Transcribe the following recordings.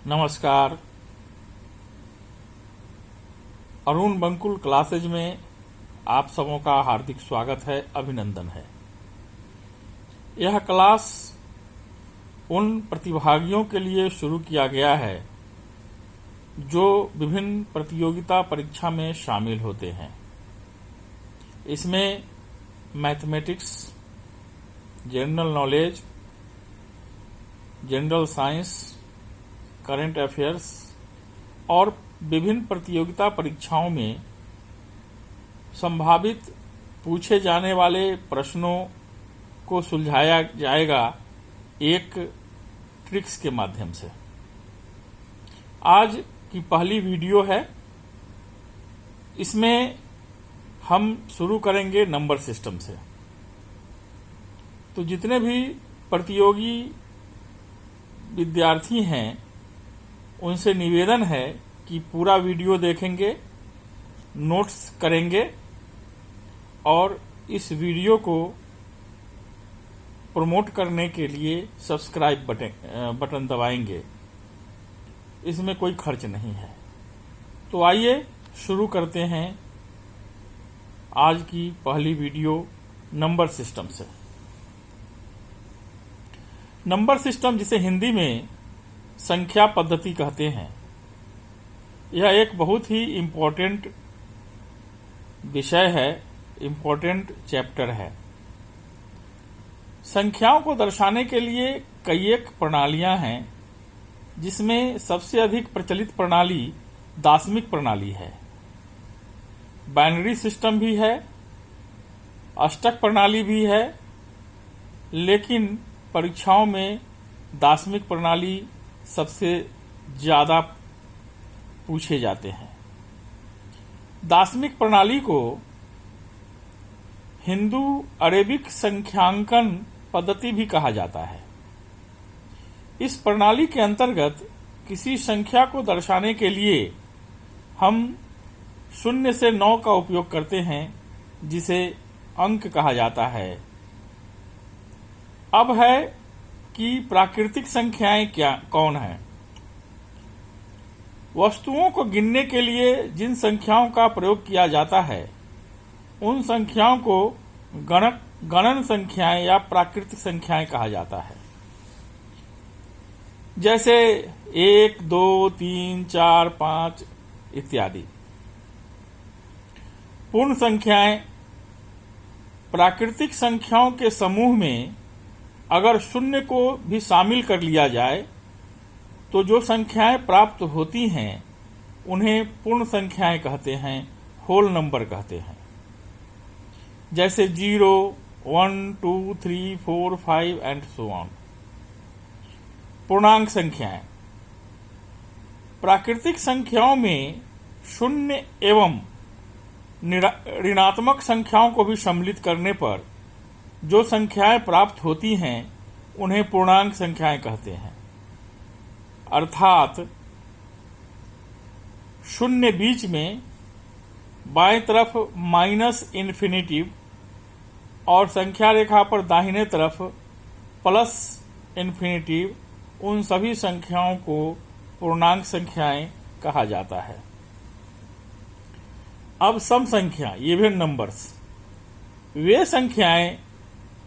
नमस्कार। अरुण बंकुल क्लासेज में आप सबों का हार्दिक स्वागत है, अभिनंदन है। यह क्लास उन प्रतिभागियों के लिए शुरू किया गया है जो विभिन्न प्रतियोगिता परीक्षा में शामिल होते हैं। इसमें mathematics, general knowledge, general science, current affairs और विभिन्न प्रतियोगिता परीक्षाओं में संभावित पूछे जाने वाले प्रश्नों को सुलझाया जाएगा एक ट्रिक्स के माध्यम से। आज की पहली वीडियो है। इसमें हम शुरू करेंगे नंबर सिस्टम से। तो जितने भी प्रतियोगी विद्यार्थी हैं उनसे निवेदन है कि पूरा वीडियो देखेंगे, नोट्स करेंगे और इस वीडियो को प्रमोट करने के लिए सब्सक्राइब बटन दबाएंगे। इसमें कोई खर्च नहीं है। तो आइए शुरू करते हैं आज की पहली वीडियो नंबर सिस्टम से। नंबर सिस्टम, जिसे हिंदी में संख्या पद्धति कहते हैं, यह एक बहुत ही इम्पोर्टेंट विषय है, इम्पोर्टेंट चैप्टर है। संख्याओं को दर्शाने के लिए कई एक प्रणालियां हैं, जिसमें सबसे अधिक प्रचलित प्रणाली दाशमिक प्रणाली है। बाइनरी सिस्टम भी है, अष्टक प्रणाली भी है, लेकिन परीक्षाओं में दाशमिक प्रणाली सबसे ज्यादा पूछे जाते हैं। दाशमिक प्रणाली को हिंदू अरेबिक संख्यांकन पद्धति भी कहा जाता है। इस प्रणाली के अंतर्गत किसी संख्या को दर्शाने के लिए हम 0 से 9 का उपयोग करते हैं, जिसे अंक कहा जाता है। अब है कि प्राकृतिक संख्याएं कौन हैं। वस्तुओं को गिनने के लिए जिन संख्याओं का प्रयोग किया जाता है उन संख्याओं को गणन संख्याएं या प्राकृतिक संख्याएं कहा जाता है। जैसे 1, 2, 3, 4, 5 इत्यादि। पूर्ण संख्याएं प्राकृतिक संख्याओं के समूह में अगर 0 को भी शामिल कर लिया जाए तो जो संख्याएं प्राप्त होती हैं उन्हें पूर्ण संख्याएं कहते हैं, होल नंबर कहते हैं। जैसे 0, 1, 2, 3, 4, 5 एंड सो ऑन। पूर्णांक संख्याएं प्राकृतिक संख्याओं में 0 एवं ऋणात्मक संख्याओं को भी सम्मिलित करने पर जो संख्याएं प्राप्त होती हैं उन्हें पूर्णांक संख्याएं कहते हैं। अर्थात 0 बीच में, बाएं तरफ माइनस इन्फिनिटिव और संख्या रेखा पर दाहिने तरफ प्लस इन्फिनिटिव, उन सभी संख्याओं को पूर्णांक संख्याएं कहा जाता है। अब सम संख्या, इवन नंबर्स, वे संख्याएं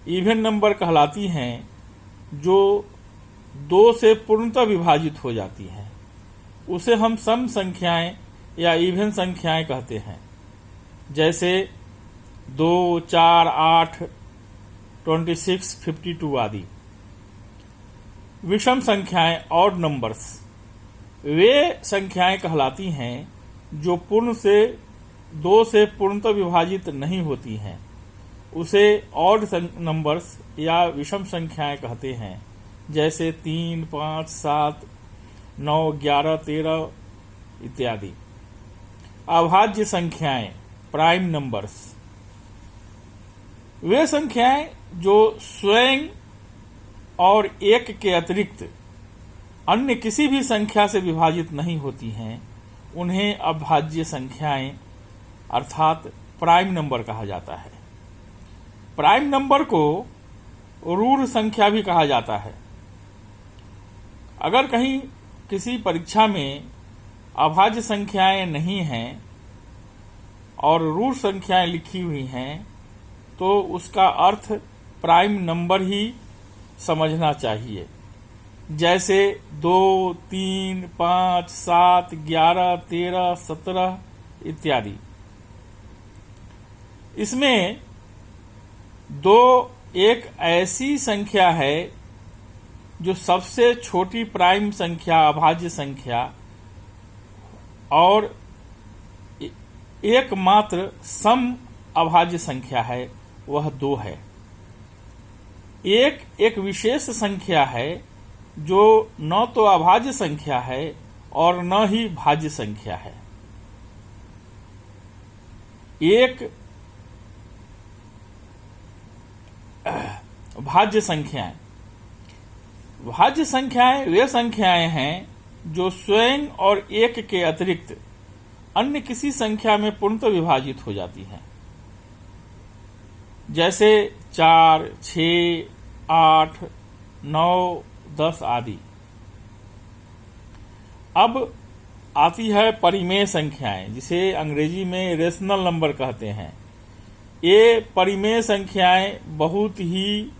इवन नंबर कहलाती हैं जो 2 से पूर्णतः विभाजित हो जाती हैं। उसे हम सम संख्याएं या इवन संख्याएं कहते हैं। जैसे 2, 4, 8, 26, 52 आदि। विषम संख्याएं, ऑड नंबर्स, वे संख्याएं कहलाती हैं जो 2 से पूर्णतः विभाजित नहीं होती हैं। उसे ऑड नंबर्स या विषम संख्याएं कहते हैं। जैसे 3, 5, 7, 9, 11, 13 इत्यादि। अभाज्य संख्याएं, प्राइम नंबर्स, वे संख्याएं जो स्वयं और 1 के अतिरिक्त अन्य किसी भी संख्या से विभाजित नहीं होती हैं, उन्हें अभाज्य संख्याएं अर्थात प्राइम नंबर कहा जाता है। प्राइम नंबर को रूढ़ संख्या भी कहा जाता है। अगर कहीं किसी परीक्षा में अभाज्य संख्याएं नहीं हैं और रूट संख्याएं लिखी हुई हैं तो उसका अर्थ प्राइम नंबर ही समझना चाहिए। जैसे 2, 3, 5, 7, 11, 13, 17 इत्यादि। इसमें 2 एक ऐसी संख्या है जो सबसे छोटी प्राइम संख्या, अभाज्य संख्या, और एकमात्र सम अभाज्य संख्या है, वह 2 है। एक विशेष संख्या है जो न तो अभाज्य संख्या है और न ही भाज्य संख्या है। एक भाज्य संख्याएं। भाज्य संख्याएं वे संख्याएं हैं जो स्वयं और एक के अतिरिक्त अन्य किसी संख्या में पूर्णतः विभाजित हो जाती हैं। जैसे 4, 6, 8, 9, 10 आदि। अब आती है परिमेय संख्याएं, जिसे अंग्रेजी में रेशनल नंबर कहते हैं। ये परिमेय संख्याएं बहुत ही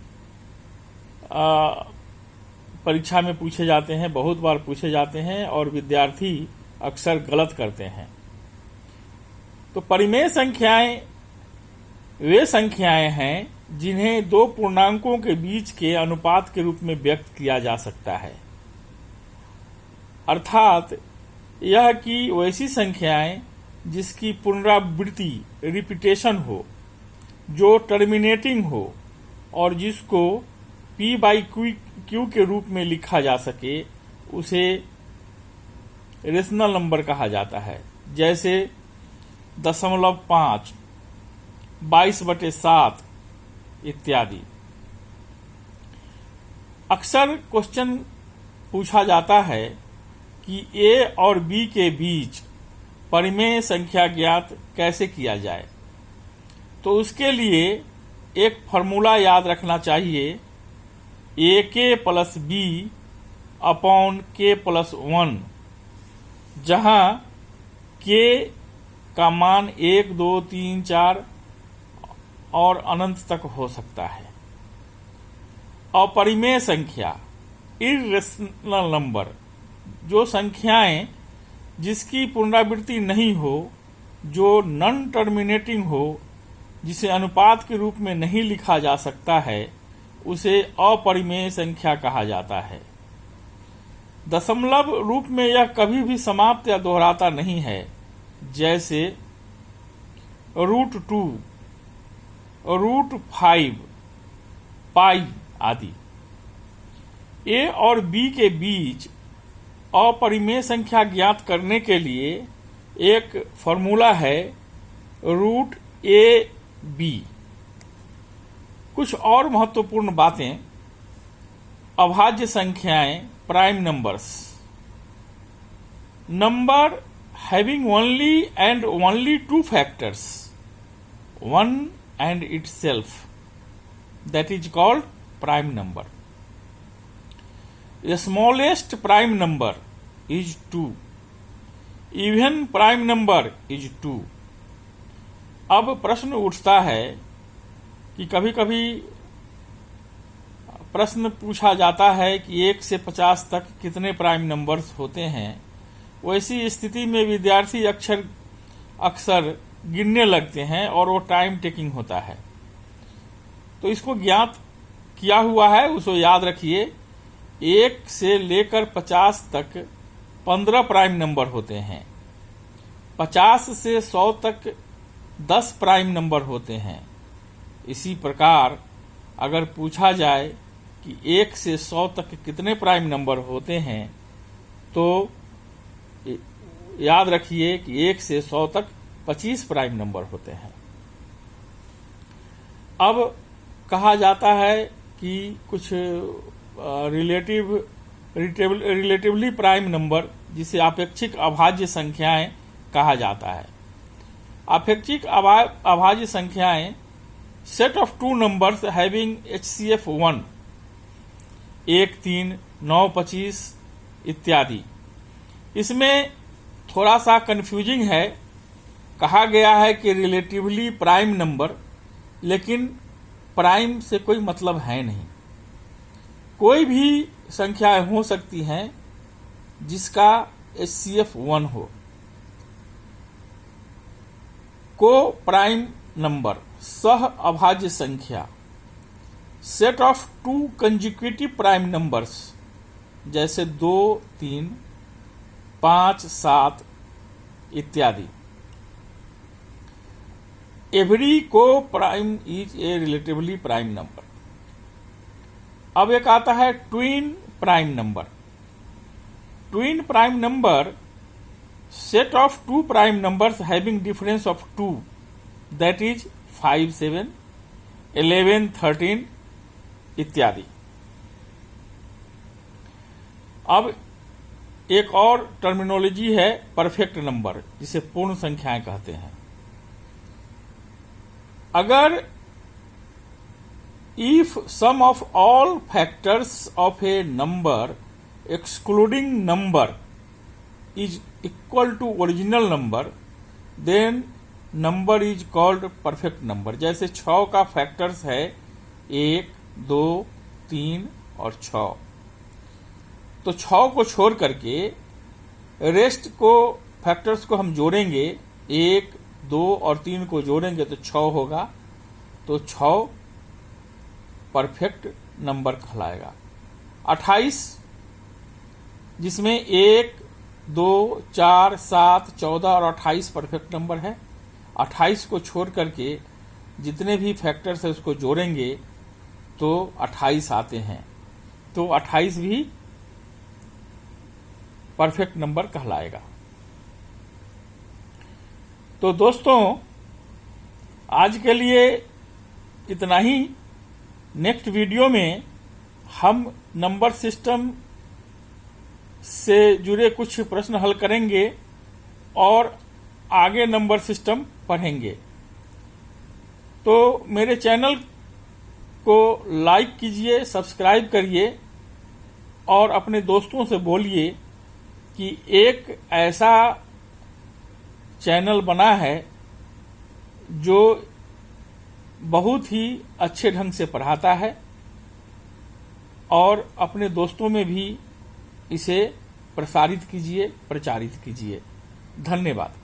परीक्षा में पूछे जाते हैं, बहुत बार पूछे जाते हैं और विद्यार्थी अक्सर गलत करते हैं। तो परिमेय संख्याएं वे संख्याएं हैं जिन्हें 2 पूर्णांकों के बीच के अनुपात के रूप में व्यक्त किया जा सकता है। अर्थात यह कि वैसी संख्याएं जिसकी पुनरावृत्ति, रिपीटेशन हो, जो टर्मिनेटिंग हो और जिसको p/q के रूप में लिखा जा सके, उसे रेशनल नंबर कहा जाता है। जैसे 0.5, 22/7 इत्यादि। अक्सर क्वेश्चन पूछा जाता है कि a और b के बीच परिमेय संख्या ज्ञात कैसे किया जाए। तो उसके लिए एक फॉर्मूला याद रखना चाहिए, ak+b/k+1, जहां k का मान 1, 2, 3, 4 और अनंत तक हो सकता है। अपरिमेय संख्या, इर्रेशनल नंबर, जो संख्याएं जिसकी पुनरावृत्ति नहीं हो, जो नॉन टर्मिनेटिंग हो, जिसे अनुपात के रूप में नहीं लिखा जा सकता है, उसे अपरिमेय संख्या कहा जाता है। दशमलव रूप में यह कभी भी समाप्त या दोहराता नहीं है। जैसे √2, √5, पाई आदि। a और b के बीच अपरिमेय संख्या ज्ञात करने के लिए एक फॉर्मूला है √ab। कुछ और महत्वपूर्ण बातें। अभाज्य संख्याएं, prime numbers. Number having only and only 2 factors, 1 and itself, that is called prime number. The smallest prime number is 2. Even prime number is 2. अब प्रश्न उठता है कि कभी कभी प्रश्न पूछा जाता है कि 1 से 50 तक कितने प्राइम नंबर्स होते हैं। वैसी स्थिति में विद्यार्थी अक्सर गिनने लगते हैं और वो टाइम टेकिंग होता है। तो इसको ज्ञात किया हुआ है, उसको याद रखिए। 1 से लेकर 50 तक 15 प्राइम नंबर होते हैं। 50 से 100 तक 10 प्राइम नंबर होते हैं। इसी प्रकार अगर पूछा जाए कि 1 से 100 तक कितने प्राइम नंबर होते हैं, तो याद रखिए कि 1 से 100 तक 25 प्राइम नंबर होते हैं। अब कहा जाता है कि कुछ रिलेटिवली प्राइम नंबर, जिसे अपेक्षिक अभाज्य संख्याएं कहा जाता है। अपेक्षिक अभाज्य संख्याएं set of 2 numbers having HCF 1, 1, 3, 9, 25 इत्यादि इसमें थोड़ा सा कंफ्यूजिंग है। कहा गया है कि रिलेटिवली प्राइम नंबर, लेकिन प्राइम से कोई मतलब है नहीं। कोई भी संख्याएं हो सकती हैं जिसका HCF 1 हो। को प्राइम नंबर सह अभाज्य संख्या, set of to consecutive prime numbers जैसे 2, 3, 5, 7 इत्यादि। एवरी को prime is a relatively prime number. अब एक आता है twin prime number. Twin prime number set of two prime numbers having difference of 2, that is 5, 7, 11, 13 इत्यादि। अब एक और टर्मिनोलॉजी है परफेक्ट नंबर, जिसे पूर्ण संख्याएं कहते हैं। अगर if sum of all factors of a number excluding number is equal to original number, then number is called perfect number। जैसे 6 का फैक्टर्स है 1, 2, 3 और 6, तो 6 को छोड़ करके रेस्ट को फैक्टर्स को हम जोड़ेंगे, 1, 2 और 3 को जोड़ेंगे तो 6 होगा, तो 6 परफेक्ट नंबर कहलाएगा। 28 जिसमें 1, 2, 4, 7, 14 और 28 परफेक्ट नंबर है। 28 को छोड़ करके जितने भी फैक्टर्स है उसको जोड़ेंगे तो 28 आते हैं, तो 28 भी परफेक्ट नंबर कहलाएगा। तो दोस्तों आज के लिए इतना ही। नेक्स्ट वीडियो में हम नंबर सिस्टम से जुड़े कुछ प्रश्न हल करेंगे और आगे नंबर सिस्टम पढ़ेंगे। तो मेरे चैनल को लाइक कीजिए, सब्सक्राइब करिए और अपने दोस्तों से बोलिए कि एक ऐसा चैनल बना है जो बहुत ही अच्छे ढंग से पढ़ाता है, और अपने दोस्तों में भी इसे प्रसारित कीजिए, प्रचारित कीजिए। धन्यवाद।